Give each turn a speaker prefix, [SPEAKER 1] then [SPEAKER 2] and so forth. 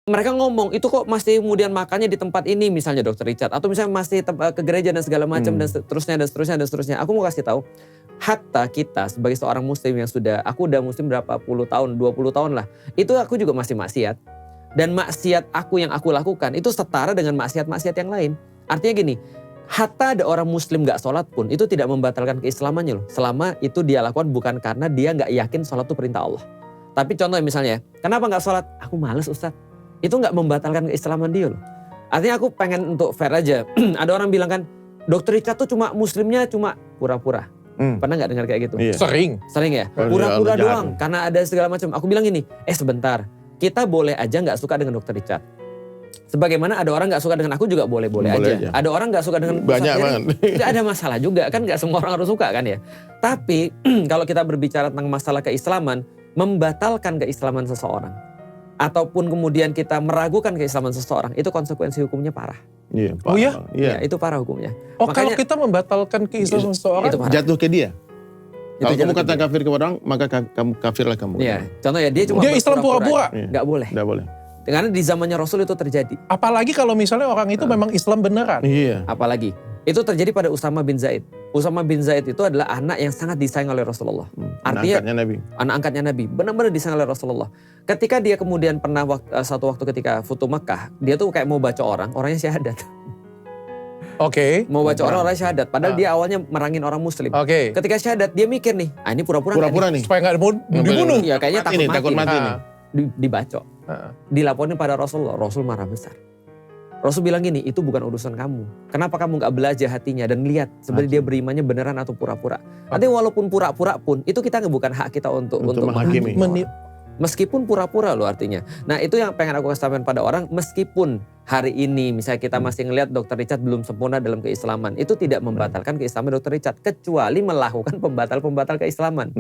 [SPEAKER 1] Mereka ngomong, itu kok masih kemudian makannya di tempat ini misalnya Dr. Richard. Atau misalnya masih ke gereja dan segala macam dan seterusnya dan seterusnya dan seterusnya. Aku mau kasih tahu, hatta kita sebagai seorang muslim yang aku udah muslim berapa puluh tahun, 20 tahun lah. Itu aku juga masih maksiat. Dan maksiat yang aku lakukan itu setara dengan maksiat-maksiat yang lain. Artinya gini, hatta ada orang muslim gak sholat pun itu tidak membatalkan keislamannya loh. Selama itu dia lakukan bukan karena dia gak yakin sholat itu perintah Allah. Tapi contohnya misalnya, kenapa gak sholat? Aku males Ustadz. Itu gak membatalkan keislaman dia loh. Artinya aku pengen untuk fair aja. Ada orang bilang kan, Dr. Richard tuh muslimnya cuma pura-pura. Pernah gak dengar kayak gitu?
[SPEAKER 2] Iya.
[SPEAKER 1] Sering ya? Pura-pura doang karena ada segala macam. Aku bilang gini, sebentar. Kita boleh aja gak suka dengan Dr. Richard. Sebagaimana ada orang gak suka dengan aku juga boleh-boleh aja. Ada orang gak suka dengan
[SPEAKER 2] banyak banget.
[SPEAKER 1] Tidak ada masalah juga kan, gak semua orang harus suka kan ya. Tapi kalau kita berbicara tentang masalah keislaman, membatalkan keislaman seseorang ataupun kemudian kita meragukan keislaman seseorang, itu konsekuensi hukumnya parah.
[SPEAKER 2] Iya,
[SPEAKER 3] oh ya?
[SPEAKER 1] Iya, itu parah hukumnya.
[SPEAKER 3] Oh,
[SPEAKER 1] makanya,
[SPEAKER 3] kalau kita membatalkan keislaman seseorang,
[SPEAKER 2] jatuh ke dia. Kalau
[SPEAKER 1] itu
[SPEAKER 2] kamu kata kafir kepada orang, maka kafirlah kamu.
[SPEAKER 1] Iya, contoh ya dia cuma
[SPEAKER 3] Islam pura-pura.
[SPEAKER 1] Nggak boleh.
[SPEAKER 2] Nggak boleh.
[SPEAKER 1] Karena di zamannya Rasul itu terjadi.
[SPEAKER 3] Apalagi kalau misalnya orang itu memang Islam beneran.
[SPEAKER 2] Iya.
[SPEAKER 1] Apalagi. Itu terjadi pada Usama bin Zaid. Usama bin Zaid itu adalah anak yang sangat disayang oleh Rasulullah. Artinya anak angkatnya Nabi. Benar-benar disayang oleh Rasulullah. Ketika dia kemudian pernah satu waktu ketika Futu Mekah, dia tuh kayak mau baca orangnya syahadat.
[SPEAKER 3] Oke.
[SPEAKER 1] Mau baca orangnya syahadat. Padahal dia awalnya merangin orang muslim.
[SPEAKER 3] Oke.
[SPEAKER 1] Ketika syahadat dia mikir nih, ini pura-pura
[SPEAKER 2] nih.
[SPEAKER 3] Supaya nggak dibunuh.
[SPEAKER 1] Ya kayaknya takut mati
[SPEAKER 2] nih.
[SPEAKER 1] Dibacok. Dilaporin pada Rasulullah. Rasul marah besar. Rasul bilang gini, itu bukan urusan kamu. Kenapa kamu gak belajar hatinya dan lihat sebenarnya dia berimannya beneran atau pura-pura. Nanti walaupun pura-pura pun, itu kita bukan hak kita untuk menghakimi. Meskipun pura-pura loh artinya. Nah itu yang pengen aku kasih pada orang, meskipun hari ini misalnya kita masih ngelihat Dr. Richard belum sempurna dalam keislaman, itu tidak membatalkan keislaman Dr. Richard. Kecuali melakukan pembatal-pembatal keislaman.